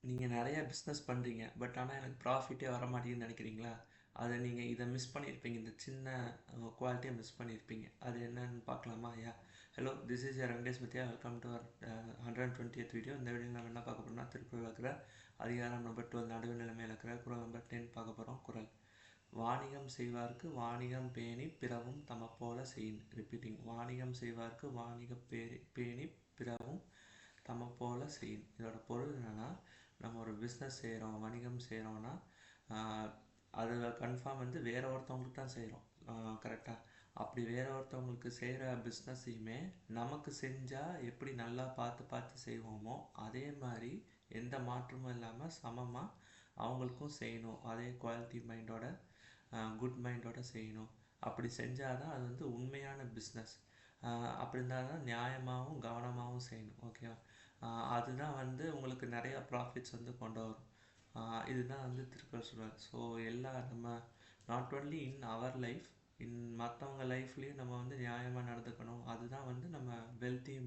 நீங்க நெறைய பிசினஸ் பண்றீங்க. பட் ஆனா எனக்கு ப்ராஃபிட்டே வரமாட்டேங்குதுன்னு நெனைக்கிறீங்களா? அத நீங்க இத மிஸ் பண்ணியிருப்பீங்க. இந்த சின்ன குவாலிட்டிய மிஸ் பண்ணியிருப்பீங்க. அது என்னன்னு பார்க்கலாமா? Hello this is your Venkatesh Mithya. Welcome to our 120th video. இந்த வீடியோல நம்ம என்ன பார்க்க போறோம்னா, திருக்குறள் இருக்கிற அதிகாரம் நம்பர் 12 நடுவு நிலைமையில இருக்கிற குறள் நம்பர் 10 பார்க்க போறோம். குறள் வாணிகம் செய்வார்க்கு வாணிகம் பேணி பிறவும் தமப்போல செயின். ரிப்பீட்டிங். வாணிகம் செய்வார்க்கு பேணி பிறவும் தமப்போல செயின். இதோட பொருள் என்னன்னா, நம்ம ஒரு பிஸ்னஸ் செய்கிறோம், வணிகம் செய்கிறோன்னா அதில் கன்ஃபார்ம் வந்து வேற ஒருத்தவங்களுக்கு தான் செய்கிறோம். கரெக்டாக? அப்படி வேற ஒருத்தவங்களுக்கு செய்கிற பிஸ்னஸையுமே நமக்கு செஞ்சால் எப்படி நல்லா பார்த்து பார்த்து செய்வோமோ அதே மாதிரி எந்த மாற்றமும் இல்லாமல் சமமாக அவங்களுக்கும் செய்யணும். அதே குவாலிட்டி மைண்டோட குட் மைண்டோட செய்யணும். அப்படி செஞ்சால் தான் அது வந்து உண்மையான பிஸ்னஸ். அப்படி இருந்தால் தான் நியாயமாகவும் கவனமாகவும் செய்யணும். ஓகேவா? அதுதான் வந்து உங்களுக்கு நிறையா ப்ராஃபிட்ஸ் வந்து கொண்டு வரும். இதுதான் வந்து திருக்குறள் சொல்லுவார். ஸோ நம்ம not only in our life, மற்றவங்க லைஃப்லேயும் நம்ம வந்து நியாயமாக நடந்துக்கணும். அதுதான் வந்து நம்ம வெல்த்தையும்